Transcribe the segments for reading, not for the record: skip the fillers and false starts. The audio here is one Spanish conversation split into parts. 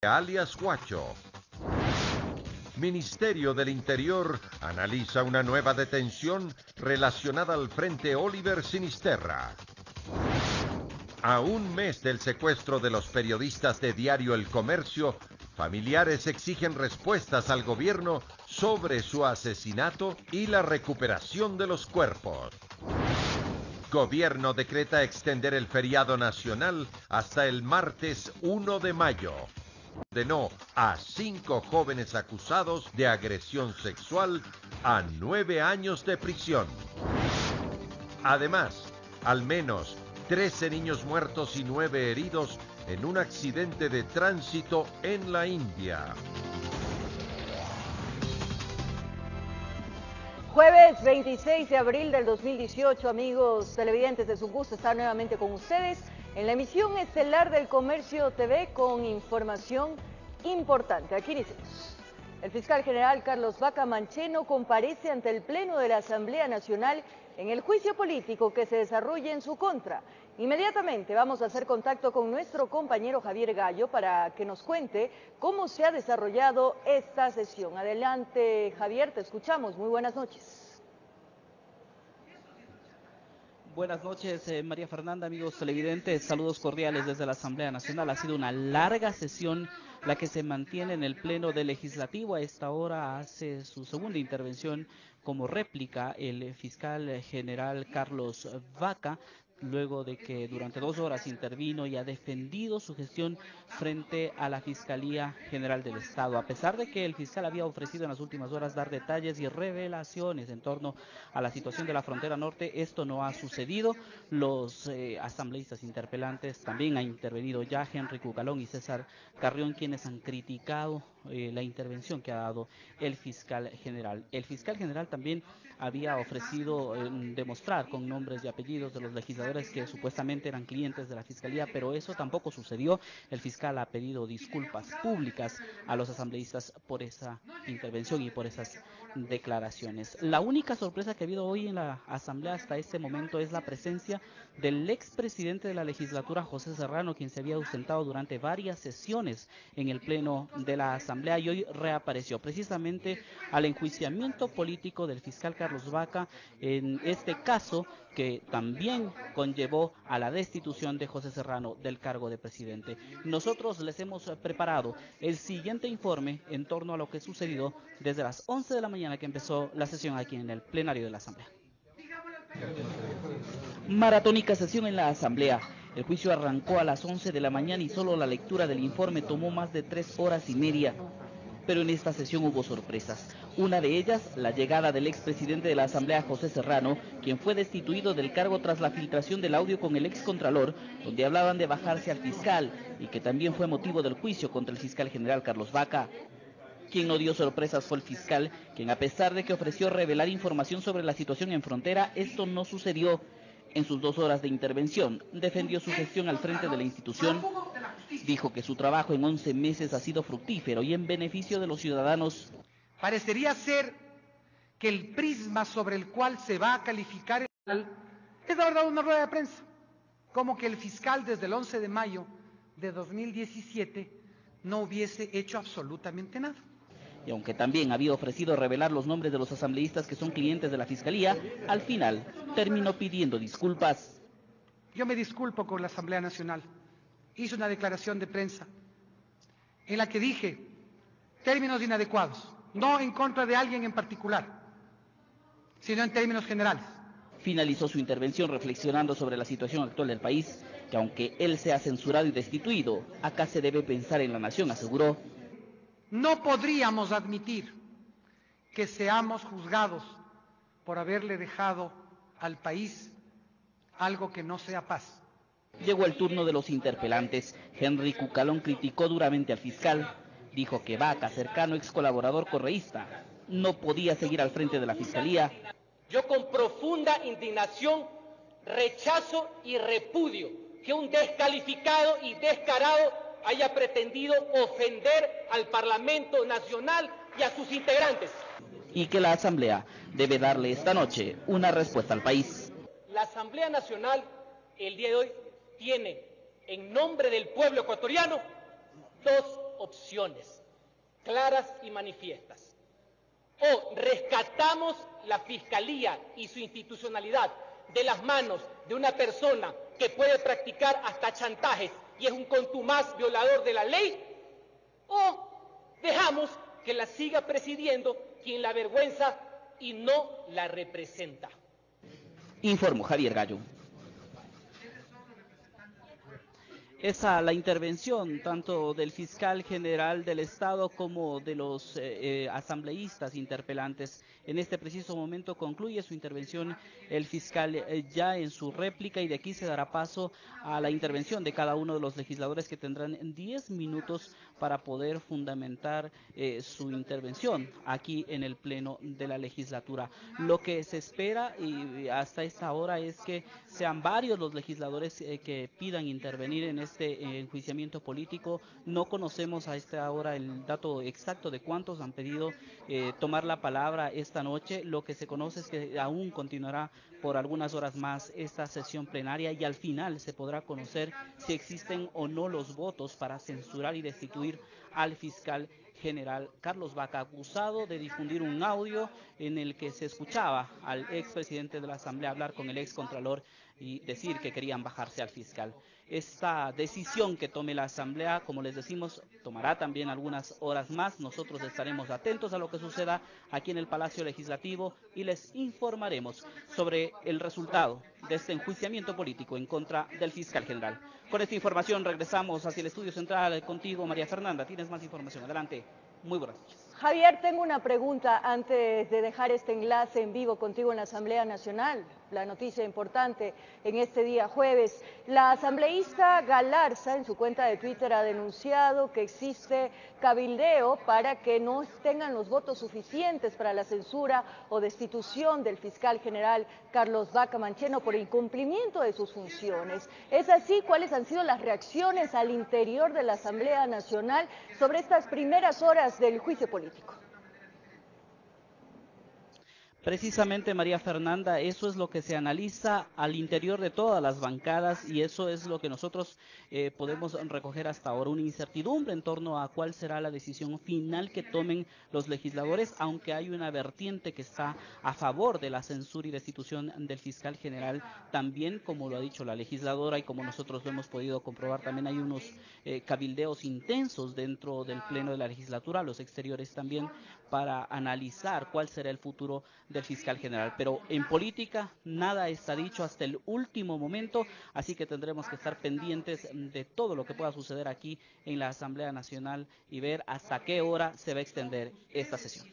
alias Huacho. Ministerio del Interior analiza una nueva detención relacionada al Frente Oliver Sinisterra. A un mes del secuestro de los periodistas de diario El Comercio, familiares exigen respuestas al gobierno sobre su asesinato y la recuperación de los cuerpos. Gobierno decreta extender el feriado nacional hasta el martes 1 de mayo. Condenó a 5 jóvenes acusados de agresión sexual a 9 años de prisión. Además, al menos 13 niños muertos y 9 heridos en un accidente de tránsito en la India. Jueves 26 de abril del 2018, amigos televidentes, es un gusto estar nuevamente con ustedes en la emisión estelar del Comercio TV con información importante. Aquí iniciamos. El fiscal general Carlos Vaca Mancheno comparece ante el Pleno de la Asamblea Nacional en el juicio político que se desarrolla en su contra. Inmediatamente vamos a hacer contacto con nuestro compañero Javier Gallo para que nos cuente cómo se ha desarrollado esta sesión. Adelante, Javier, te escuchamos. Muy buenas noches. Buenas noches, María Fernanda, amigos televidentes, saludos cordiales desde la Asamblea Nacional. Ha sido una larga sesión la que se mantiene en el Pleno del Legislativo. A esta hora hace su segunda intervención como réplica el fiscal general Carlos Vaca, luego de que durante 2 horas intervino y ha defendido su gestión frente a la Fiscalía General del Estado. A pesar de que el fiscal había ofrecido en las últimas horas dar detalles y revelaciones en torno a la situación de la frontera norte, esto no ha sucedido. Los asambleístas interpelantes también han intervenido ya, Henry Cucalón y César Carrión, quienes han criticado la intervención que ha dado el fiscal general. El fiscal general también había ofrecido demostrar con nombres y apellidos de los legisladores que supuestamente eran clientes de la Fiscalía, pero eso tampoco sucedió. El fiscal ha pedido disculpas públicas a los asambleístas por esa intervención y por esas declaraciones. La única sorpresa que ha habido hoy en la Asamblea hasta este momento es la presencia del expresidente de la legislatura, José Serrano, quien se había ausentado durante varias sesiones en el Pleno de la Asamblea y hoy reapareció precisamente al enjuiciamiento político del fiscal Carlos Vaca en este caso que también conllevó a la destitución de José Serrano del cargo de presidente. Nosotros les hemos preparado el siguiente informe en torno a lo que sucedió desde las 11 de la mañana que empezó la sesión aquí en el plenario de la Asamblea. Maratónica sesión en la Asamblea. El juicio arrancó a las 11 de la mañana y solo la lectura del informe tomó más de 3 horas y media. Pero en esta sesión hubo sorpresas. Una de ellas, la llegada del expresidente de la Asamblea, José Serrano, quien fue destituido del cargo tras la filtración del audio con el excontralor, donde hablaban de bajarse al fiscal y que también fue motivo del juicio contra el fiscal general Carlos Vaca. Quien no dio sorpresas fue el fiscal, quien a pesar de que ofreció revelar información sobre la situación en frontera, esto no sucedió. En sus 2 horas de intervención, defendió su gestión al frente de la institución. Dijo que su trabajo en 11 meses ha sido fructífero y en beneficio de los ciudadanos. Parecería ser que el prisma sobre el cual se va a calificar es la verdad una rueda de prensa, como que el fiscal desde el 11 de mayo de 2017 no hubiese hecho absolutamente nada. Y aunque también había ofrecido revelar los nombres de los asambleístas que son clientes de la Fiscalía, al final terminó pidiendo disculpas. Yo me disculpo con la Asamblea Nacional. Hice una declaración de prensa en la que dije términos inadecuados, no en contra de alguien en particular, sino en términos generales. Finalizó su intervención reflexionando sobre la situación actual del país, que aunque él sea censurado y destituido, acá se debe pensar en la nación, aseguró. No podríamos admitir que seamos juzgados por haberle dejado al país algo que no sea paz. Llegó el turno de los interpelantes. Henry Cucalón criticó duramente al fiscal. Dijo que Vaca, cercano ex colaborador correísta, no podía seguir al frente de la Fiscalía. Yo con profunda indignación rechazo y repudio que un descalificado y descarado haya pretendido ofender al Parlamento Nacional y a sus integrantes. Y que la Asamblea debe darle esta noche una respuesta al país. La Asamblea Nacional el día de hoy tiene, en nombre del pueblo ecuatoriano, 2 opciones, claras y manifiestas. O rescatamos la Fiscalía y su institucionalidad de las manos de una persona que puede practicar hasta chantajes y es un contumaz violador de la ley, o dejamos que la siga presidiendo quien la avergüenza y no la representa. Informo Javier Gallo. Esa la intervención tanto del fiscal general del Estado como de los asambleístas interpelantes. En este preciso momento concluye su intervención el fiscal ya en su réplica, y de aquí se dará paso a la intervención de cada uno de los legisladores, que tendrán 10 minutos para poder fundamentar su intervención aquí en el Pleno de la legislatura. Lo que se espera y hasta esta hora es que sean varios los legisladores que pidan intervenir en este enjuiciamiento político. No conocemos a esta hora el dato exacto de cuántos han pedido tomar la palabra esta noche. Lo que se conoce es que aún continuará por algunas horas más esta sesión plenaria, y al final se podrá conocer si existen o no los votos para censurar y destituir al fiscal general Carlos Baca, acusado de difundir un audio en el que se escuchaba al expresidente de la Asamblea hablar con el excontralor y decir que querían bajarse al fiscal. Esta decisión que tome la Asamblea, como les decimos, tomará también algunas horas más. Nosotros estaremos atentos a lo que suceda aquí en el Palacio Legislativo y les informaremos sobre el resultado de este enjuiciamiento político en contra del fiscal general. Con esta información regresamos hacia el estudio central contigo, María Fernanda. Tienes más información. Adelante. Muy buenas noches. Javier, tengo una pregunta antes de dejar este enlace en vivo contigo en la Asamblea Nacional. La noticia importante en este día jueves. La asambleísta Galarza en su cuenta de Twitter ha denunciado que existe cabildeo para que no tengan los votos suficientes para la censura o destitución del fiscal general Carlos Baca Mancheno por incumplimiento de sus funciones. ¿Es así? ¿Cuáles han sido las reacciones al interior de la Asamblea Nacional sobre estas primeras horas del juicio político? Precisamente, María Fernanda, eso es lo que se analiza al interior de todas las bancadas, y eso es lo que nosotros podemos recoger hasta ahora, una incertidumbre en torno a cuál será la decisión final que tomen los legisladores, aunque hay una vertiente que está a favor de la censura y destitución del fiscal general. También, como lo ha dicho la legisladora y como nosotros lo hemos podido comprobar, también hay unos cabildeos intensos dentro del Pleno de la legislatura, a los exteriores también, para analizar cuál será el futuro del fiscal general. Pero en política nada está dicho hasta el último momento, así que tendremos que estar pendientes de todo lo que pueda suceder aquí en la Asamblea Nacional y ver hasta qué hora se va a extender esta sesión.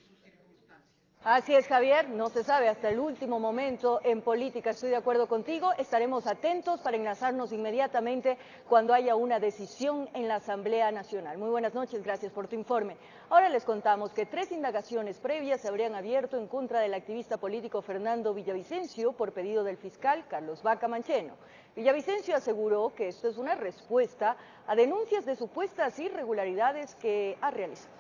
Así es, Javier, no se sabe hasta el último momento en política. Estoy de acuerdo contigo, estaremos atentos para enlazarnos inmediatamente cuando haya una decisión en la Asamblea Nacional. Muy buenas noches, gracias por tu informe. Ahora les contamos que 3 indagaciones previas se habrían abierto en contra del activista político Fernando Villavicencio por pedido del fiscal Carlos Baca Mancheno. Villavicencio aseguró que esto es una respuesta a denuncias de supuestas irregularidades que ha realizado.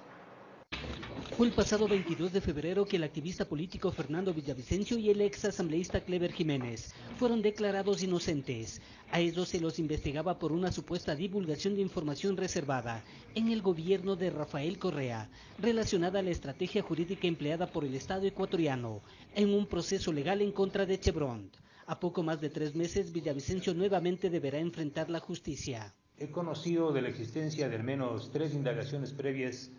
Fue el pasado 22 de febrero que el activista político Fernando Villavicencio y el ex asambleísta Clever Jiménez fueron declarados inocentes. A ellos se los investigaba por una supuesta divulgación de información reservada en el gobierno de Rafael Correa, relacionada a la estrategia jurídica empleada por el Estado ecuatoriano en un proceso legal en contra de Chevron. A poco más de 3 meses, Villavicencio nuevamente deberá enfrentar la justicia. He conocido de la existencia de al menos 3 indagaciones previas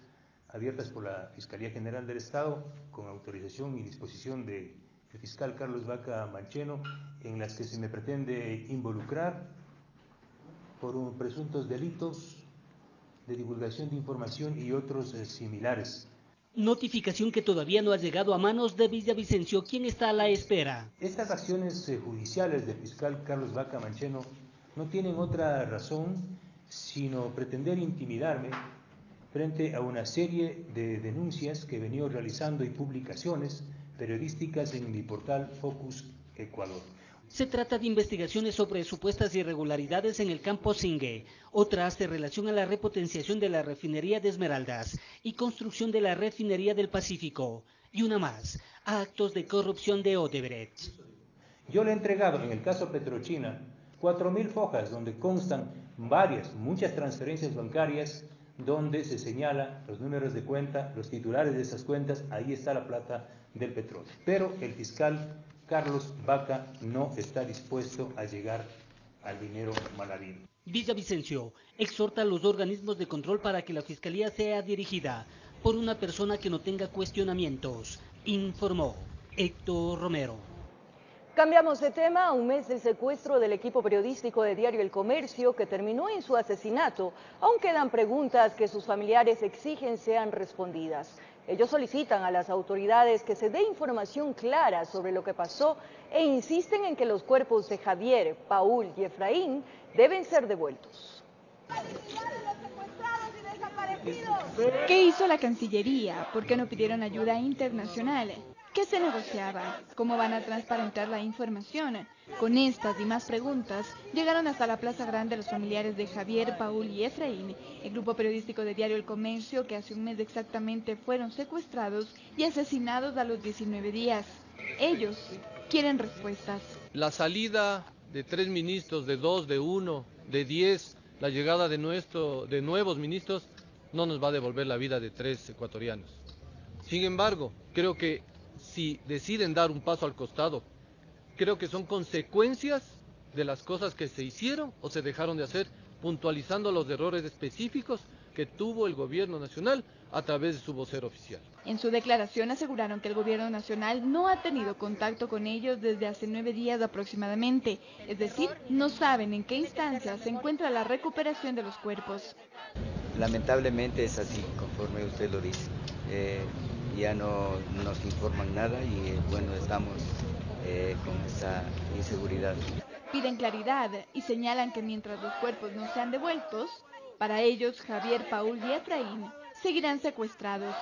abiertas por la Fiscalía General del Estado, con autorización y disposición del fiscal Carlos Baca Mancheno, en las que se me pretende involucrar por presuntos delitos de divulgación de información y otros similares. Notificación que todavía no ha llegado a manos de Villavicencio, quien está a la espera. Estas acciones judiciales del fiscal Carlos Baca Mancheno no tienen otra razón sino pretender intimidarme frente a una serie de denuncias que he venido realizando y publicaciones periodísticas en mi portal Focus Ecuador. Se trata de investigaciones sobre supuestas irregularidades en el campo Zingue, otra hace relación a la repotenciación de la refinería de Esmeraldas y construcción de la refinería del Pacífico, y una más, a actos de corrupción de Odebrecht. Yo le he entregado, en el caso Petrochina, 4.000 hojas donde constan muchas transferencias bancarias donde se señala los números de cuenta, los titulares de esas cuentas, ahí está la plata del petróleo. Pero el fiscal Carlos Vaca no está dispuesto a llegar al dinero mal habido. Villavicencio exhorta a los organismos de control para que la Fiscalía sea dirigida por una persona que no tenga cuestionamientos, informó Héctor Romero. Cambiamos de tema. A un mes del secuestro del equipo periodístico de Diario El Comercio, que terminó en su asesinato, aún quedan preguntas que sus familiares exigen sean respondidas. Ellos solicitan a las autoridades que se dé información clara sobre lo que pasó e insisten en que los cuerpos de Javier, Paul y Efraín deben ser devueltos. ¿Qué hizo la Cancillería? ¿Por qué no pidieron ayuda internacional? ¿Qué se negociaba? ¿Cómo van a transparentar la información? Con estas y más preguntas, llegaron hasta la Plaza Grande los familiares de Javier, Paul y Efraín, el grupo periodístico de Diario El Comercio, que hace un mes exactamente fueron secuestrados y asesinados a los 19 días. Ellos quieren respuestas. La salida de 3 ministros, de 2, de 1, de 10, la llegada de nuevos ministros, no nos va a devolver la vida de 3 ecuatorianos. Sin embargo, creo que si deciden dar un paso al costado, creo que son consecuencias de las cosas que se hicieron o se dejaron de hacer, puntualizando los errores específicos que tuvo el gobierno nacional a través de su vocero oficial. En su declaración aseguraron que el gobierno nacional no ha tenido contacto con ellos desde hace 9 días aproximadamente, es decir, no saben en qué instancia se encuentra la recuperación de los cuerpos. Lamentablemente es así, conforme usted lo dice. Ya no nos informan nada y bueno, estamos con esa inseguridad. Piden claridad y señalan que mientras los cuerpos no sean devueltos, para ellos Javier, Paul y Efraín seguirán secuestrados.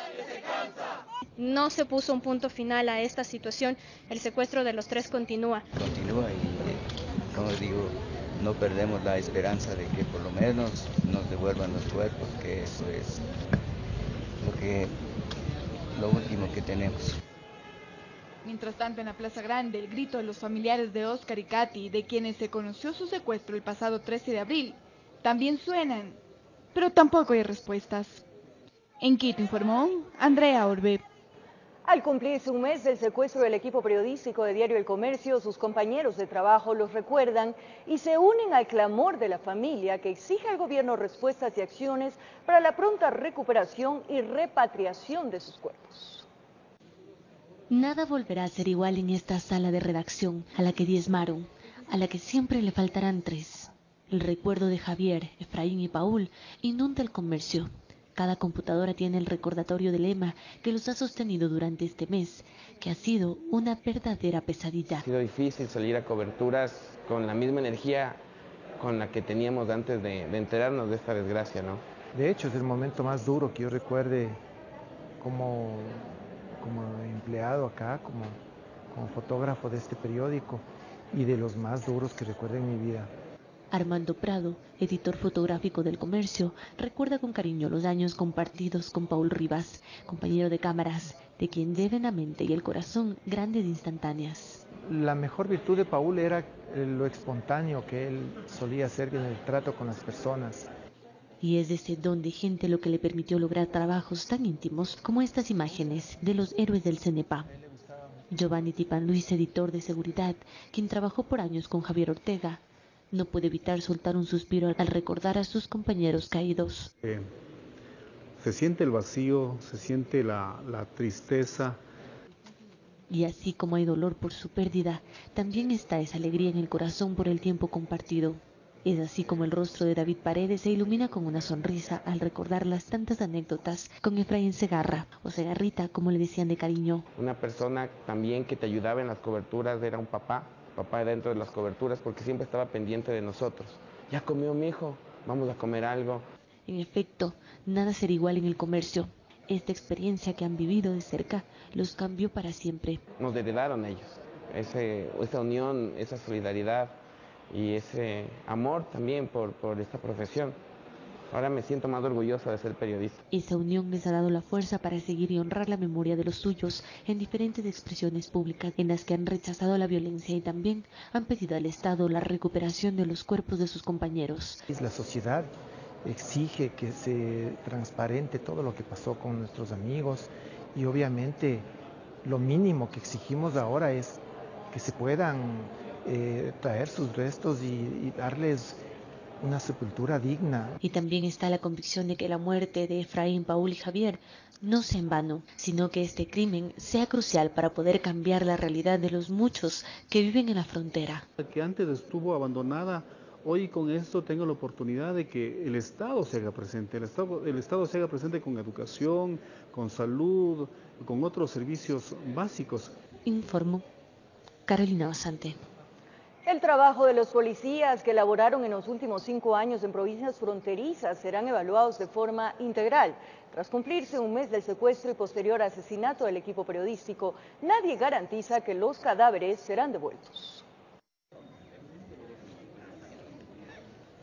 No se puso un punto final a esta situación, el secuestro de los 3 continúa. Continúa y, como digo, no perdemos la esperanza de que por lo menos nos devuelvan los cuerpos, que eso es lo último que tenemos. Mientras tanto, en la Plaza Grande, el grito de los familiares de Oscar y Katy, de quienes se conoció su secuestro el pasado 13 de abril, también suenan, pero tampoco hay respuestas. En Quito informó Andrea Orbe. Al cumplirse un mes del secuestro del equipo periodístico de Diario El Comercio, sus compañeros de trabajo los recuerdan y se unen al clamor de la familia que exige al gobierno respuestas y acciones para la pronta recuperación y repatriación de sus cuerpos. Nada volverá a ser igual en esta sala de redacción, a la que diezmaron, a la que siempre le faltarán 3. El recuerdo de Javier, Efraín y Paul inunda el comercio. Cada computadora tiene el recordatorio del lema que los ha sostenido durante este mes, que ha sido una verdadera pesadilla. Ha sido difícil salir a coberturas con la misma energía con la que teníamos antes de enterarnos de esta desgracia, ¿no? De hecho, es el momento más duro que yo recuerde como empleado acá, como fotógrafo de este periódico, y de los más duros que recuerdo en mi vida. Armando Prado, editor fotográfico del Comercio, recuerda con cariño los años compartidos con Paul Rivas, compañero de cámaras, de quien lleva en la mente y el corazón grandes instantáneas. La mejor virtud de Paul era lo espontáneo que él solía hacer en el trato con las personas. Y es ese don de gente lo que le permitió lograr trabajos tan íntimos como estas imágenes de los héroes del CENEPA. Giovanni Tipan Luis, editor de seguridad, quien trabajó por años con Javier Ortega, no puede evitar soltar un suspiro al recordar a sus compañeros caídos. Se siente el vacío, se siente la tristeza. Y así como hay dolor por su pérdida, también está esa alegría en el corazón por el tiempo compartido. Es así como el rostro de David Paredes se ilumina con una sonrisa al recordar las tantas anécdotas con Efraín Segarra, o Segarrita, como le decían de cariño. Una persona también que te ayudaba en las coberturas, era un papá dentro de las coberturas, porque siempre estaba pendiente de nosotros. Ya comió mi hijo, vamos a comer algo. En efecto, nada será igual en el comercio. Esta experiencia que han vivido de cerca los cambió para siempre. Nos heredaron ellos, esa unión, esa solidaridad y ese amor también por esta profesión. Ahora me siento más orgulloso de ser periodista. Esa unión les ha dado la fuerza para seguir y honrar la memoria de los suyos en diferentes expresiones públicas en las que han rechazado la violencia y también han pedido al Estado la recuperación de los cuerpos de sus compañeros. La sociedad exige que se transparente todo lo que pasó con nuestros amigos y obviamente lo mínimo que exigimos ahora es que se puedan traer sus restos y darles una sepultura digna. Y también está la convicción de que la muerte de Efraín, Paul y Javier no sea en vano, sino que este crimen sea crucial para poder cambiar la realidad de los muchos que viven en la frontera. Que antes estuvo abandonada, hoy con esto tengo la oportunidad de que el Estado se haga presente, el Estado se haga presente con educación, con salud, con otros servicios básicos. Informó Carolina Basante. El trabajo de los policías que laboraron en los últimos 5 años en provincias fronterizas serán evaluados de forma integral. Tras cumplirse un mes del secuestro y posterior asesinato del equipo periodístico, nadie garantiza que los cadáveres serán devueltos.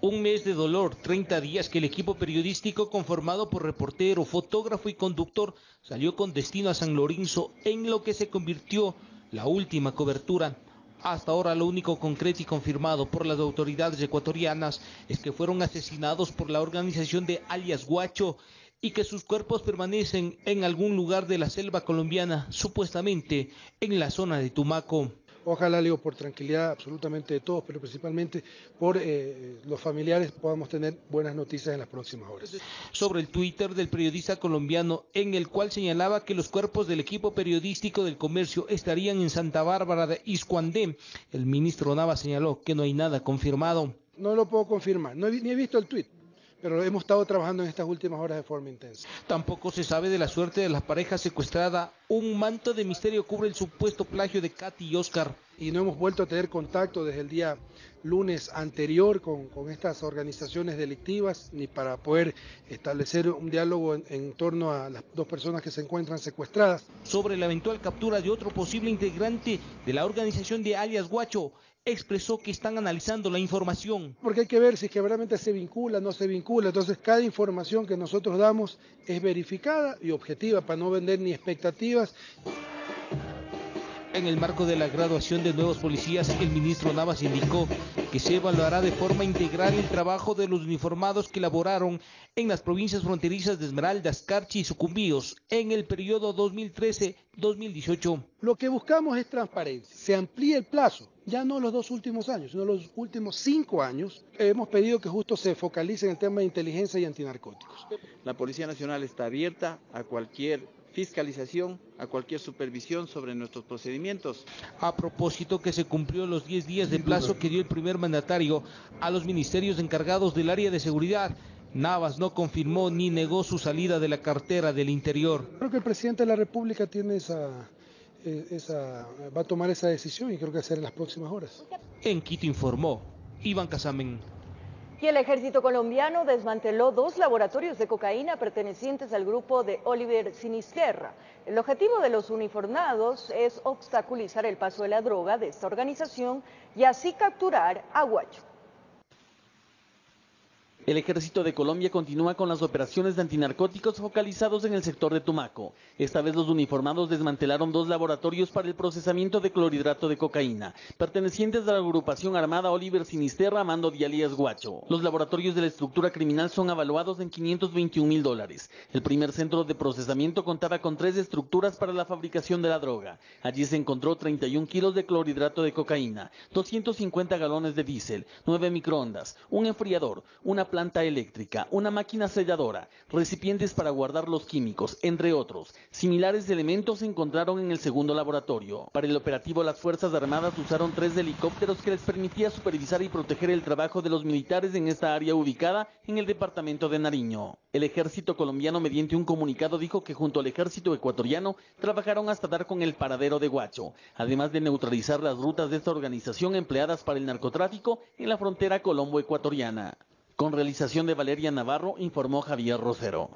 Un mes de dolor, 30 días que el equipo periodístico conformado por reportero, fotógrafo y conductor salió con destino a San Lorenzo en lo que se convirtió la última cobertura. Hasta ahora lo único concreto y confirmado por las autoridades ecuatorianas es que fueron asesinados por la organización de alias Guacho y que sus cuerpos permanecen en algún lugar de la selva colombiana, supuestamente en la zona de Tumaco. Ojalá, Leo, por tranquilidad absolutamente de todos, pero principalmente por los familiares podamos tener buenas noticias en las próximas horas. Sobre el Twitter del periodista colombiano, en el cual señalaba que los cuerpos del equipo periodístico del comercio estarían en Santa Bárbara de Iscuandé, el ministro Nava señaló que no hay nada confirmado. No lo puedo confirmar, ni he visto el tuit, pero hemos estado trabajando en estas últimas horas de forma intensa. Tampoco se sabe de la suerte de la pareja secuestrada. Un manto de misterio cubre el supuesto plagio de Katy y Oscar. Y no hemos vuelto a tener contacto desde el día lunes anterior con estas organizaciones delictivas, ni para poder establecer un diálogo en torno a las 2 personas que se encuentran secuestradas. Sobre la eventual captura de otro posible integrante de la organización de alias Guacho, expresó que están analizando la información. Porque hay que ver si es que realmente se vincula, no se vincula. Entonces, cada información que nosotros damos es verificada y objetiva para no vender ni expectativas. En el marco de la graduación de nuevos policías, el ministro Navas indicó que se evaluará de forma integral el trabajo de los uniformados que laboraron en las provincias fronterizas de Esmeraldas, Carchi y Sucumbíos en el periodo 2013-2018. Lo que buscamos es transparencia, se amplía el plazo, ya no los 2 últimos años, sino los últimos 5 años. Hemos pedido que justo se focalice en el tema de inteligencia y antinarcóticos. La Policía Nacional está abierta a cualquier fiscalización, a cualquier supervisión sobre nuestros procedimientos. A propósito que se cumplió los 10 días de plazo que dio el primer mandatario a los ministerios encargados del área de seguridad, Navas no confirmó ni negó su salida de la cartera del Interior. Creo que el presidente de la República tiene va a tomar esa decisión y creo que va a ser en las próximas horas. En Quito informó Iván Casamen. Y el ejército colombiano desmanteló 2 laboratorios de cocaína pertenecientes al grupo de Oliver Sinisterra. El objetivo de los uniformados es obstaculizar el paso de la droga de esta organización y así capturar a Guacho. El Ejército de Colombia continúa con las operaciones de antinarcóticos focalizados en el sector de Tumaco. Esta vez los uniformados desmantelaron 2 laboratorios para el procesamiento de clorhidrato de cocaína, pertenecientes a la agrupación armada Oliver Sinisterra a mando de alias Guacho. Los laboratorios de la estructura criminal son avaluados en $521,000. El primer centro de procesamiento contaba con 3 estructuras para la fabricación de la droga. Allí se encontró 31 kilos de clorhidrato de cocaína, 250 galones de diésel, 9 microondas, un enfriador, una planta eléctrica, una máquina selladora, recipientes para guardar los químicos, entre otros. Similares elementos se encontraron en el segundo laboratorio. Para el operativo, las Fuerzas Armadas usaron 3 helicópteros que les permitía supervisar y proteger el trabajo de los militares en esta área ubicada en el departamento de Nariño. El ejército colombiano, mediante un comunicado, dijo que junto al ejército ecuatoriano trabajaron hasta dar con el paradero de Guacho, además de neutralizar las rutas de esta organización empleadas para el narcotráfico en la frontera colombo-ecuatoriana. Con realización de Valeria Navarro, informó Javier Rosero.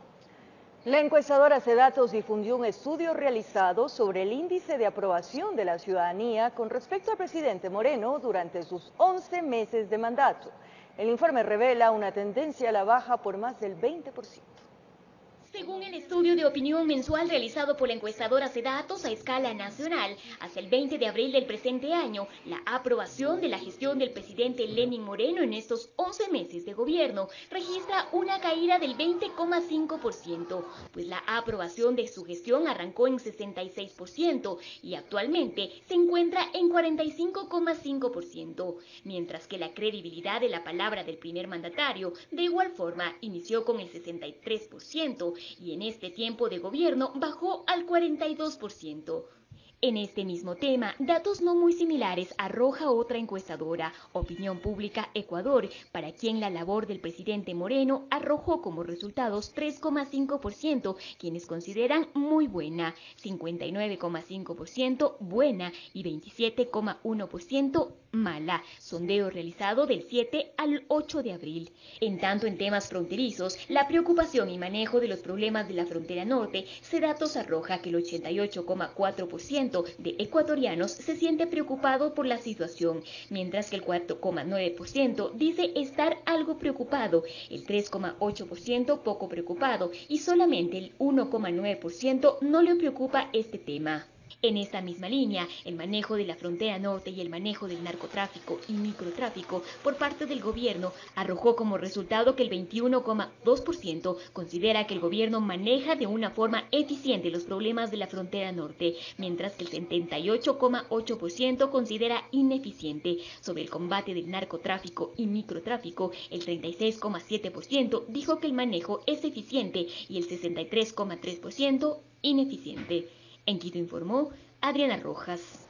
La encuestadora Cedatos difundió un estudio realizado sobre el índice de aprobación de la ciudadanía con respecto al presidente Moreno durante sus 11 meses de mandato. El informe revela una tendencia a la baja por más del 20%. Según el estudio de opinión mensual realizado por la encuestadora Cedatos a escala nacional, hasta el 20 de abril del presente año, la aprobación de la gestión del presidente Lenín Moreno en estos 11 meses de gobierno registra una caída del 20,5%, pues la aprobación de su gestión arrancó en 66% y actualmente se encuentra en 45,5%, mientras que la credibilidad de la palabra del primer mandatario de igual forma inició con el 63%, y en este tiempo de gobierno bajó al 42%. En este mismo tema, datos no muy similares arroja otra encuestadora, Opinión Pública Ecuador, para quien la labor del presidente Moreno arrojó como resultados 3,5%, quienes consideran muy buena, 59,5% buena y 27,1% mala, sondeo realizado del 7 al 8 de abril. En tanto, en temas fronterizos, la preocupación y manejo de los problemas de la frontera norte, Cedatos arroja que el 88,4% de ecuatorianos se siente preocupado por la situación, mientras que el 4,9% dice estar algo preocupado, el 3,8% poco preocupado y solamente el 1,9% no le preocupa este tema. En esta misma línea, el manejo de la frontera norte y el manejo del narcotráfico y microtráfico por parte del gobierno arrojó como resultado que el 21,2% considera que el gobierno maneja de una forma eficiente los problemas de la frontera norte, mientras que el 78,8% considera ineficiente. Sobre el combate del narcotráfico y microtráfico, el 36,7% dijo que el manejo es eficiente y el 63,3% ineficiente. En Quito informó Adriana Rojas.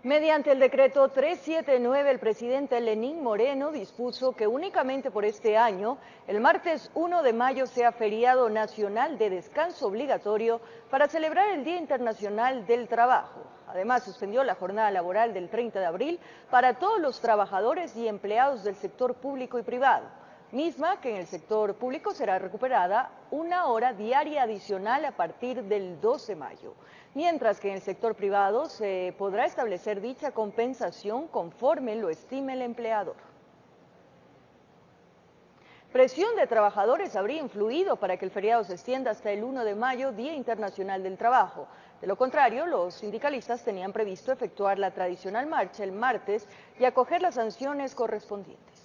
Mediante el decreto 379, el presidente Lenín Moreno dispuso que únicamente por este año, el martes 1 de mayo sea feriado nacional de descanso obligatorio para celebrar el Día Internacional del Trabajo. Además, suspendió la jornada laboral del 30 de abril para todos los trabajadores y empleados del sector público y privado, misma que en el sector público será recuperada una hora diaria adicional a partir del 2 de mayo, mientras que en el sector privado se podrá establecer dicha compensación conforme lo estime el empleador. Presión de trabajadores habría influido para que el feriado se extienda hasta el 1 de mayo, Día Internacional del Trabajo. De lo contrario, los sindicalistas tenían previsto efectuar la tradicional marcha el martes y acoger las sanciones correspondientes.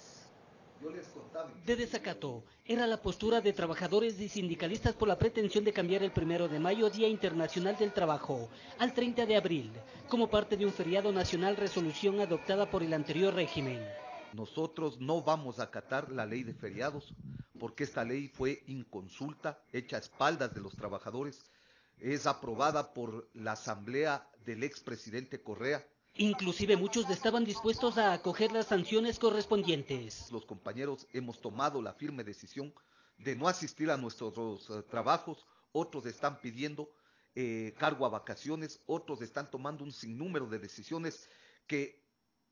De desacato era la postura de trabajadores y sindicalistas por la pretensión de cambiar el 1 de mayo, Día Internacional del Trabajo, al 30 de abril, como parte de un feriado nacional, resolución adoptada por el anterior régimen. Nosotros no vamos a acatar la ley de feriados, porque esta ley fue inconsulta, hecha a espaldas de los trabajadores, es aprobada por la asamblea del expresidente Correa. Inclusive muchos estaban dispuestos a acoger las sanciones correspondientes. Los compañeros hemos tomado la firme decisión de no asistir a nuestros trabajos, otros están pidiendo cargo a vacaciones, otros están tomando un sinnúmero de decisiones que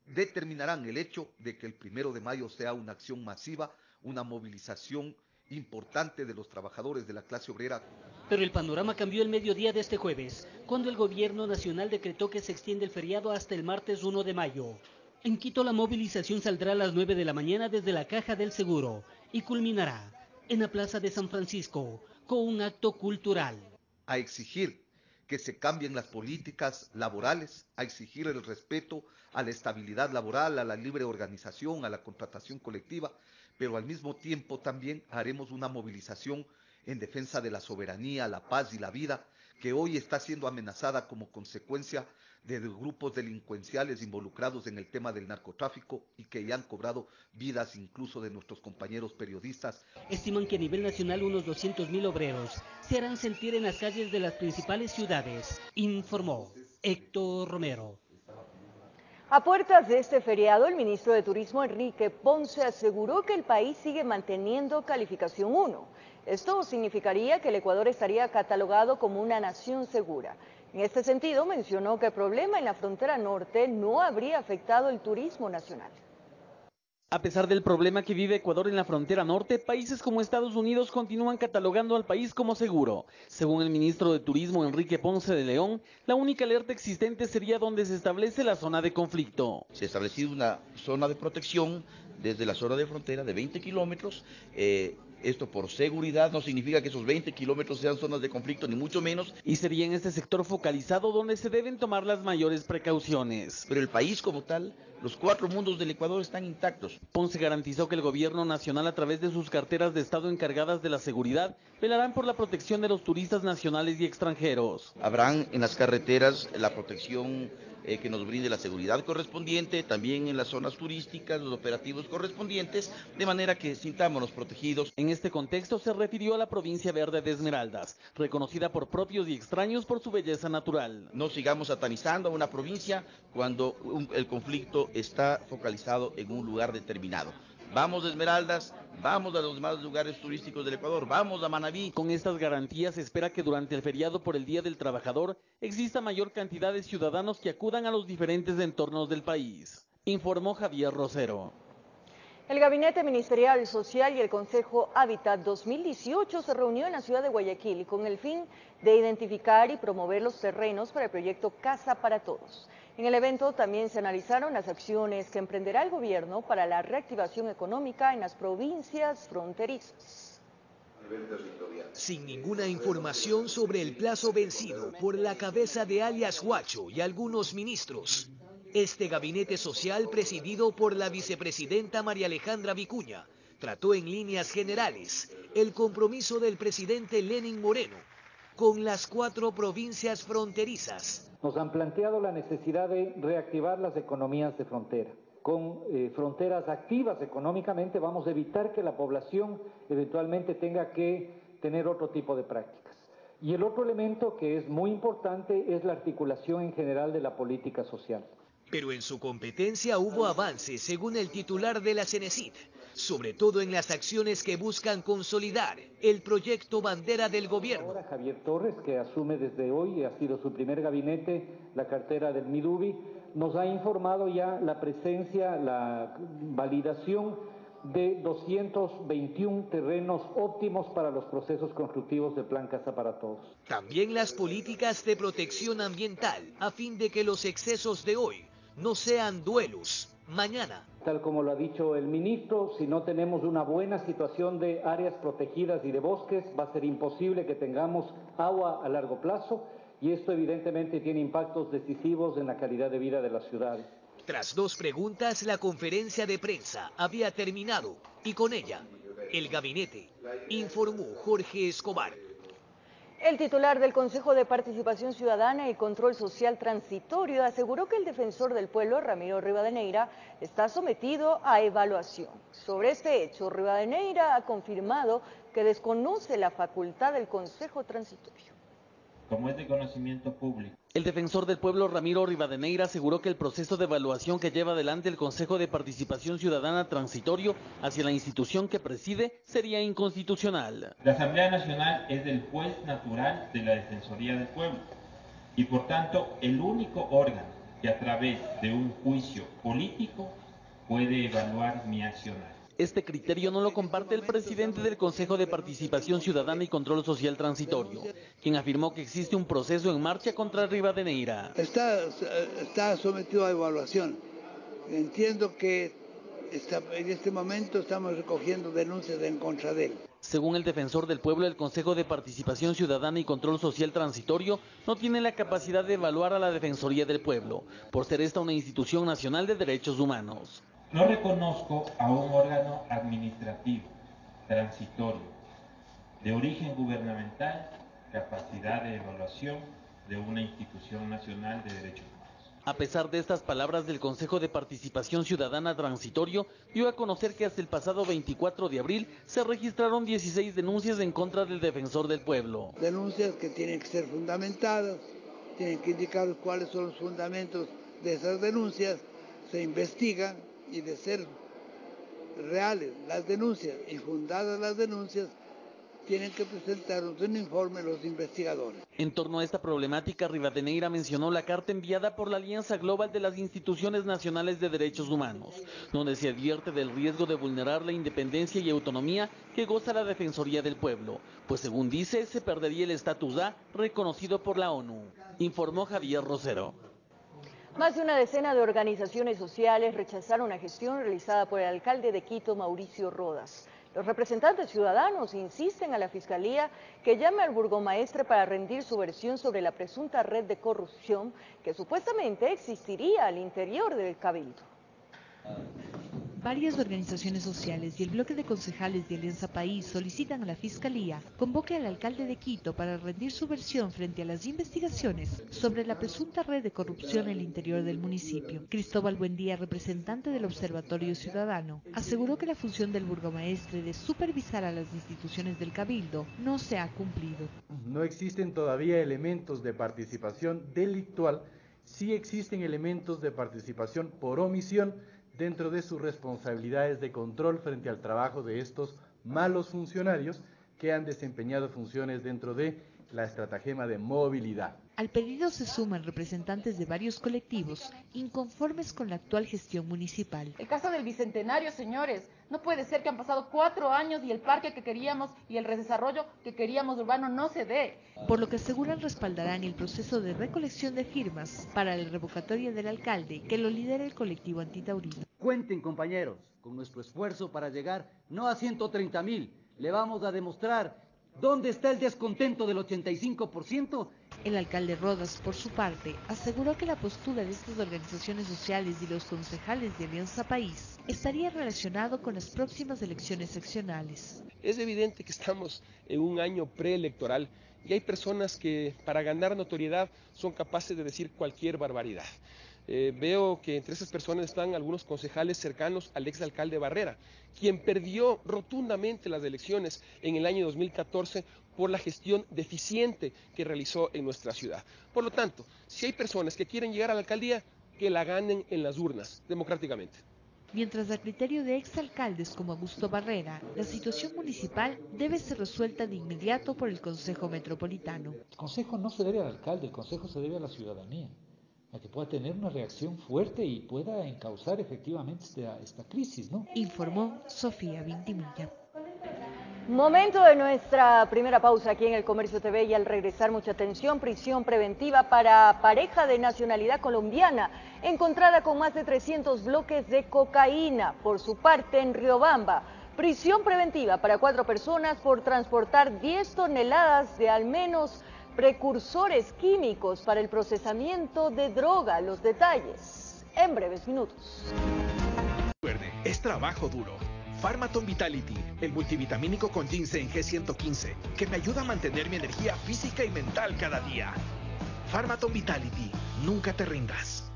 determinarán el hecho de que el 1 de mayo sea una acción masiva, una movilización importante de los trabajadores de la clase obrera. Pero el panorama cambió el mediodía de este jueves, cuando el gobierno nacional decretó que se extiende el feriado hasta el martes 1 de mayo. En Quito la movilización saldrá a las 9 de la mañana desde la Caja del Seguro y culminará en la Plaza de San Francisco con un acto cultural. A exigir que se cambien las políticas laborales, a exigir el respeto a la estabilidad laboral, a la libre organización, a la contratación colectiva, pero al mismo tiempo también haremos una movilización en defensa de la soberanía, la paz y la vida, que hoy está siendo amenazada como consecuencia de grupos delincuenciales involucrados en el tema del narcotráfico y que ya han cobrado vidas incluso de nuestros compañeros periodistas. Estiman que a nivel nacional unos 200.000 obreros se harán sentir en las calles de las principales ciudades, informó Héctor Romero. A puertas de este feriado, el ministro de Turismo Enrique Ponce aseguró que el país sigue manteniendo calificación 1. Esto significaría que el Ecuador estaría catalogado como una nación segura. En este sentido, mencionó que el problema en la frontera norte no habría afectado el turismo nacional. A pesar del problema que vive Ecuador en la frontera norte, países como Estados Unidos continúan catalogando al país como seguro. Según el ministro de Turismo Enrique Ponce de León, la única alerta existente sería donde se establece la zona de conflicto. Se ha establecido una zona de protección desde la zona de frontera de 20 kilómetros Esto por seguridad no significa que esos 20 kilómetros sean zonas de conflicto, ni mucho menos. Y sería en este sector focalizado donde se deben tomar las mayores precauciones. Pero el país como tal, los 4 mundos del Ecuador están intactos. Ponce garantizó que el gobierno nacional, a través de sus carteras de Estado encargadas de la seguridad, velarán por la protección de los turistas nacionales y extranjeros. Habrán en las carreteras la protección que nos brinde la seguridad correspondiente, también en las zonas turísticas, los operativos correspondientes, de manera que sintámonos protegidos. En este contexto se refirió a la provincia verde de Esmeraldas, reconocida por propios y extraños por su belleza natural. No sigamos satanizando a una provincia cuando el conflicto está focalizado en un lugar determinado. Vamos a Esmeraldas, vamos a los demás lugares turísticos del Ecuador, vamos a Manabí. Con estas garantías se espera que durante el feriado por el Día del Trabajador exista mayor cantidad de ciudadanos que acudan a los diferentes entornos del país, informó Javier Rosero. El Gabinete Ministerial Social y el Consejo Hábitat 2018 se reunió en la ciudad de Guayaquil con el fin de identificar y promover los terrenos para el proyecto Casa para Todos. En el evento también se analizaron las acciones que emprenderá el gobierno para la reactivación económica en las provincias fronterizas. Sin ninguna información sobre el plazo vencido por la cabeza de alias Huacho y algunos ministros, este gabinete social, presidido por la vicepresidenta María Alejandra Vicuña, trató en líneas generales el compromiso del presidente Lenín Moreno con las 4 provincias fronterizas. Nos han planteado la necesidad de reactivar las economías de frontera. Con fronteras activas económicamente vamos a evitar que la población eventualmente tenga que tener otro tipo de prácticas. Y el otro elemento que es muy importante es la articulación en general de la política social. Pero en su competencia hubo avances, según el titular de la Cenecit, sobre todo en las acciones que buscan consolidar el proyecto bandera del gobierno. Ahora Javier Torres, que asume desde hoy, ha sido su primer gabinete, la cartera del Midubi, nos ha informado ya la presencia, la validación de 221 terrenos óptimos para los procesos constructivos del Plan Casa para Todos. También las políticas de protección ambiental, a fin de que los excesos de hoy no sean duelos mañana. Tal como lo ha dicho el ministro, si no tenemos una buena situación de áreas protegidas y de bosques, va a ser imposible que tengamos agua a largo plazo, y esto evidentemente tiene impactos decisivos en la calidad de vida de las ciudades. Tras 2 preguntas, la conferencia de prensa había terminado y con ella, el gabinete, informó Jorge Escobar. El titular del Consejo de Participación Ciudadana y Control Social Transitorio aseguró que el defensor del pueblo, Ramiro Rivadeneira, está sometido a evaluación. Sobre este hecho, Rivadeneira ha confirmado que desconoce la facultad del Consejo Transitorio. Como es de conocimiento público. El defensor del pueblo, Ramiro Rivadeneira, aseguró que el proceso de evaluación que lleva adelante el Consejo de Participación Ciudadana Transitorio hacia la institución que preside sería inconstitucional. La Asamblea Nacional es el juez natural de la Defensoría del Pueblo y por tanto el único órgano que a través de un juicio político puede evaluar mi accionar. Este criterio no lo comparte el presidente del Consejo de Participación Ciudadana y Control Social Transitorio, quien afirmó que existe un proceso en marcha contra Rivadeneira. Está sometido a evaluación. Entiendo que en este momento estamos recogiendo denuncias en contra de él. Según el defensor del pueblo, el Consejo de Participación Ciudadana y Control Social Transitorio no tiene la capacidad de evaluar a la Defensoría del Pueblo, por ser esta una institución nacional de derechos humanos. No reconozco a un órgano administrativo, transitorio, de origen gubernamental, capacidad de evaluación de una institución nacional de derechos humanos. A pesar de estas palabras del Consejo de Participación Ciudadana Transitorio, dio a conocer que hasta el pasado 24 de abril se registraron 16 denuncias en contra del defensor del pueblo. Denuncias que tienen que ser fundamentadas, tienen que indicar cuáles son los fundamentos de esas denuncias, se investigan. Y de ser reales las denuncias y fundadas las denuncias, tienen que presentarnos un informe los investigadores. En torno a esta problemática, Rivadeneira mencionó la carta enviada por la Alianza Global de las Instituciones Nacionales de Derechos Humanos, donde se advierte del riesgo de vulnerar la independencia y autonomía que goza la Defensoría del Pueblo, pues según dice, se perdería el estatus A reconocido por la ONU, informó Javier Rosero. Más de una decena de organizaciones sociales rechazaron la gestión realizada por el alcalde de Quito, Mauricio Rodas. Los representantes ciudadanos insisten a la Fiscalía que llame al burgomaestre para rendir su versión sobre la presunta red de corrupción que supuestamente existiría al interior del Cabildo. Varias organizaciones sociales y el bloque de concejales de Alianza País solicitan a la Fiscalía convoque al alcalde de Quito para rendir su versión frente a las investigaciones sobre la presunta red de corrupción en el interior del municipio. Cristóbal Buendía, representante del Observatorio Ciudadano, aseguró que la función del burgomaestre de supervisar a las instituciones del Cabildo no se ha cumplido. No existen todavía elementos de participación delictual, sí existen elementos de participación por omisión dentro de sus responsabilidades de control frente al trabajo de estos malos funcionarios que han desempeñado funciones dentro de la estratagema de movilidad. Al pedido se suman representantes de varios colectivos inconformes con la actual gestión municipal. El caso del Bicentenario, señores, no puede ser que han pasado 4 años y el parque que queríamos y el redesarrollo que queríamos urbano no se dé. Por lo que aseguran respaldarán el proceso de recolección de firmas para la revocatoria del alcalde que lo lidera el colectivo antitaurino. Cuenten, compañeros, con nuestro esfuerzo para llegar no a 130.000, le vamos a demostrar dónde está el descontento del 85%. El alcalde Rodas, por su parte, aseguró que la postura de estas organizaciones sociales y los concejales de Alianza País estaría relacionado con las próximas elecciones seccionales. Es evidente que estamos en un año preelectoral y hay personas que para ganar notoriedad son capaces de decir cualquier barbaridad. Veo que entre esas personas están algunos concejales cercanos al exalcalde Barrera, quien perdió rotundamente las elecciones en el año 2014 por la gestión deficiente que realizó en nuestra ciudad. Por lo tanto, si hay personas que quieren llegar a la alcaldía, que la ganen en las urnas, democráticamente. Mientras a criterio de exalcaldes como Augusto Barrera, la situación municipal debe ser resuelta de inmediato por el Consejo Metropolitano. El Consejo no se debe al alcalde, el Consejo se debe a la ciudadanía, a que pueda tener una reacción fuerte y pueda encauzar efectivamente esta crisis, ¿no? Informó Sofía Vintimilla. Momento de nuestra primera pausa aquí en el Comercio TV y al regresar mucha atención, prisión preventiva para pareja de nacionalidad colombiana encontrada con más de 300 bloques de cocaína. Por su parte, en Riobamba, prisión preventiva para 4 personas por transportar 10 toneladas de al menos precursores químicos para el procesamiento de droga. Los detalles en breves minutos. Recuerde, es trabajo duro. Pharmaton Vitality, el multivitamínico con ginseng G115, que me ayuda a mantener mi energía física y mental cada día. Pharmaton Vitality, nunca te rindas.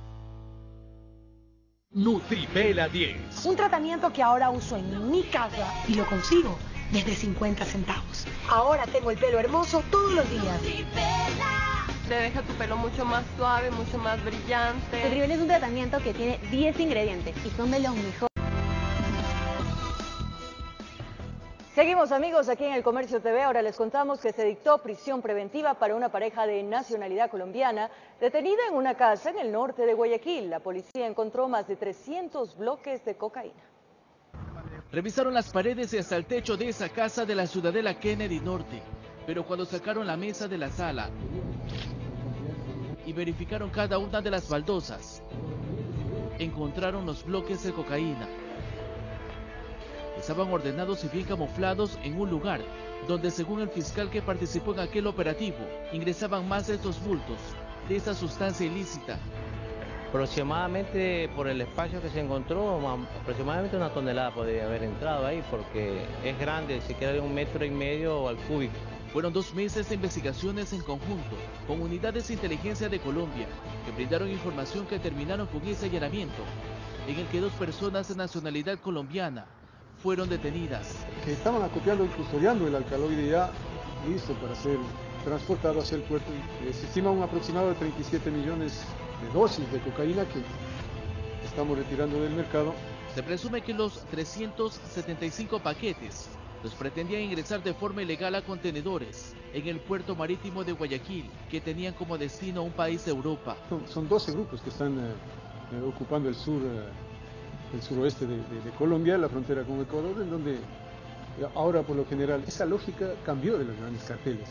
Nutrivela 10. Un tratamiento que ahora uso en mi casa y lo consigo desde 50 centavos. Ahora tengo el pelo hermoso todos los días. Te deja tu pelo mucho más suave, mucho más brillante. Nutrivela es un tratamiento que tiene 10 ingredientes y son de los mejores. Seguimos, amigos, aquí en el Comercio TV. Ahora les contamos que se dictó prisión preventiva para una pareja de nacionalidad colombiana detenida en una casa en el norte de Guayaquil. La policía encontró más de 300 bloques de cocaína. Revisaron las paredes y hasta el techo de esa casa de la Ciudadela Kennedy Norte, pero cuando sacaron la mesa de la sala y verificaron cada una de las baldosas, encontraron los bloques de cocaína. Estaban ordenados y bien camuflados en un lugar donde, según el fiscal que participó en aquel operativo, ingresaban más de estos bultos de esta sustancia ilícita. Aproximadamente, por el espacio que se encontró, aproximadamente 1 tonelada podría haber entrado ahí, porque es grande, se queda de 1,5 metros al cúbico. Fueron 2 meses de investigaciones en conjunto con unidades de inteligencia de Colombia que brindaron información que terminaron con ese allanamiento, en el que 2 personas de nacionalidad colombiana fueron detenidas. Estaban acopiando y custodiando el alcaloide ya listo para ser transportado hacia el puerto. Se estima un aproximado de 37 millones de dosis de cocaína que estamos retirando del mercado. Se presume que los 375 paquetes los pretendían ingresar de forma ilegal a contenedores en el puerto marítimo de Guayaquil, que tenían como destino un país de Europa. Son 12 grupos que están ocupando el suroeste de Colombia, la frontera con Ecuador, en donde ahora por lo general esa lógica cambió de los grandes carteles.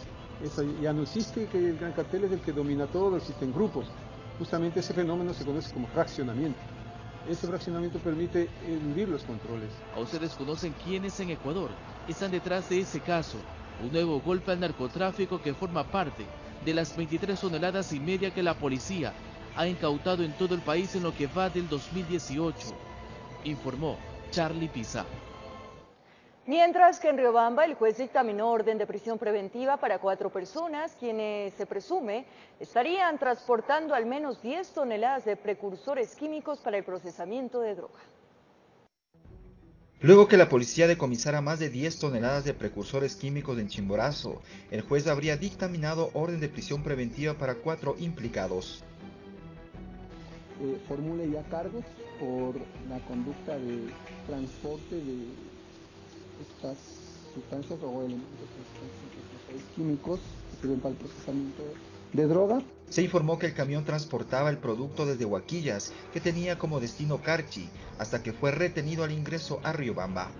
Ya no existe que el gran cartel es el que domina todo, existen grupos. Justamente ese fenómeno se conoce como fraccionamiento. Este fraccionamiento permite eludir los controles. Aún se desconocen quiénes en Ecuador están detrás de ese caso. Un nuevo golpe al narcotráfico que forma parte de las 23 toneladas y media que la policía ha incautado en todo el país en lo que va del 2018, informó Charlie Pisa. Mientras que en Riobamba el juez dictaminó orden de prisión preventiva para 4 personas, quienes se presume estarían transportando al menos 10 toneladas de precursores químicos para el procesamiento de droga. Luego que la policía decomisara más de 10 toneladas de precursores químicos en Chimborazo, el juez habría dictaminado orden de prisión preventiva para 4 implicados. Formule ya cargos por la conducta de transporte de estas sustancias o elementos químicos que sirven para el procesamiento de droga. Se informó que el camión transportaba el producto desde Huaquillas, que tenía como destino Carchi, hasta que fue retenido al ingreso a Riobamba.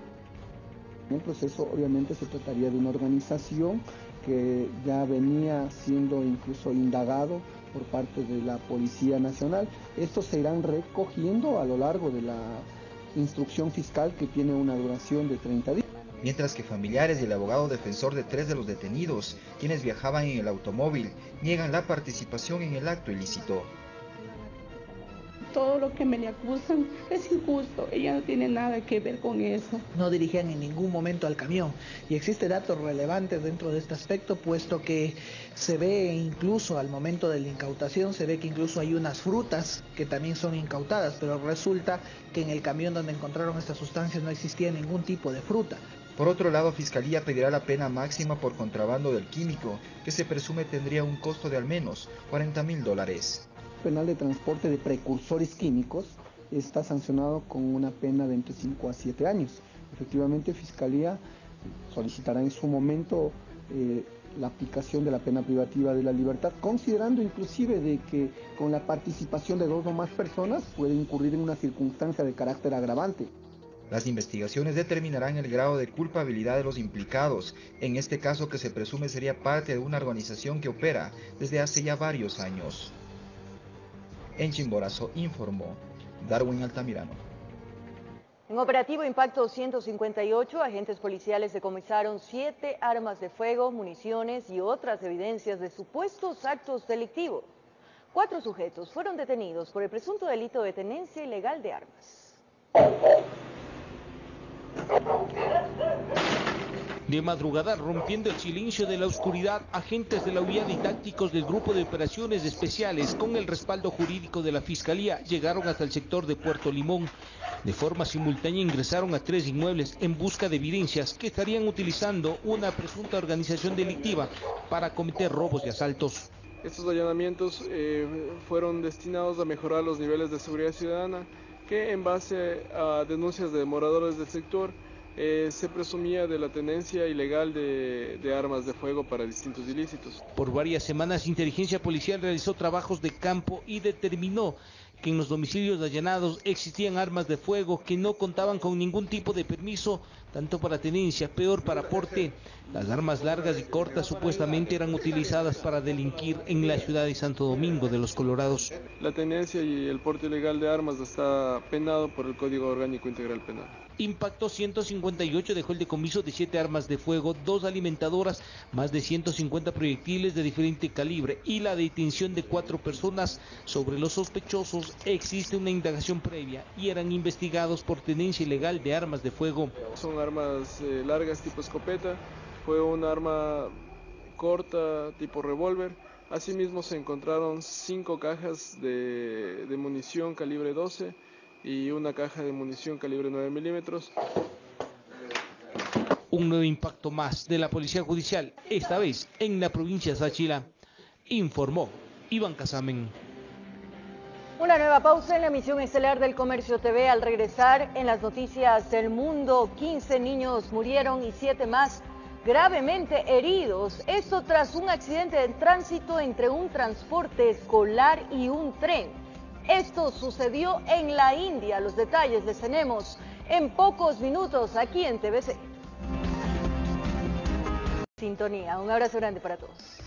En el proceso obviamente se trataría de una organización que ya venía siendo incluso indagado por parte de la Policía Nacional. Estos se irán recogiendo a lo largo de la instrucción fiscal que tiene una duración de 30 días. Mientras que familiares y el abogado defensor de 3 de los detenidos, quienes viajaban en el automóvil, niegan la participación en el acto ilícito. Todo lo que me le acusan es injusto, ella no tiene nada que ver con eso. No dirigían en ningún momento al camión y existen datos relevantes dentro de este aspecto, puesto que se ve incluso al momento de la incautación, se ve que incluso hay unas frutas que también son incautadas, pero resulta que en el camión donde encontraron estas sustancias no existía ningún tipo de fruta. Por otro lado, Fiscalía pedirá la pena máxima por contrabando del químico, que se presume tendría un costo de al menos $40.000. Penal de transporte de precursores químicos está sancionado con una pena de entre 5 a 7 años. Efectivamente, Fiscalía solicitará en su momento la aplicación de la pena privativa de la libertad, considerando inclusive de que con la participación de 2 o más personas puede incurrir en una circunstancia de carácter agravante. Las investigaciones determinarán el grado de culpabilidad de los implicados, en este caso que se presume sería parte de una organización que opera desde hace ya varios años. En Chimborazo informó Darwin Altamirano. En operativo Impacto 158, agentes policiales decomisaron 7 armas de fuego, municiones y otras evidencias de supuestos actos delictivos. 4 sujetos fueron detenidos por el presunto delito de tenencia ilegal de armas. De madrugada, rompiendo el silencio de la oscuridad, agentes de la unidad y tácticos del Grupo de Operaciones Especiales, con el respaldo jurídico de la Fiscalía, llegaron hasta el sector de Puerto Limón. De forma simultánea ingresaron a 3 inmuebles en busca de evidencias que estarían utilizando una presunta organización delictiva para cometer robos y asaltos. Estos allanamientos fueron destinados a mejorar los niveles de seguridad ciudadana, que en base a denuncias de moradores del sector se presumía de la tenencia ilegal de armas de fuego para distintos ilícitos. Por varias semanas, Inteligencia Policial realizó trabajos de campo y determinó que en los domicilios allanados existían armas de fuego que no contaban con ningún tipo de permiso, tanto para tenencia, peor para porte. Las armas largas y cortas supuestamente eran utilizadas para delinquir en la ciudad de Santo Domingo de los Colorados. La tenencia y el porte ilegal de armas está penado por el Código Orgánico Integral Penal. Impacto 158 dejó el decomiso de 7 armas de fuego, 2 alimentadoras, más de 150 proyectiles de diferente calibre y la detención de 4 personas. Sobre los sospechosos existe una indagación previa y eran investigados por tenencia ilegal de armas de fuego. Son armas largas tipo escopeta, fue un arma corta tipo revólver. Asimismo se encontraron 5 cajas de munición calibre 12 y una caja de munición calibre 9 milímetros. Un nuevo impacto más de la Policía Judicial, esta vez en la provincia de Sáchila, informó Iván Casamen. Una nueva pausa en la emisión estelar del Comercio TV. Al regresar en las noticias del mundo, 15 niños murieron y 7 más gravemente heridos. Esto tras un accidente de tránsito entre un transporte escolar y un tren. Esto sucedió en la India. Los detalles les tenemos en pocos minutos aquí en TVC. Sintonía. Un abrazo grande para todos.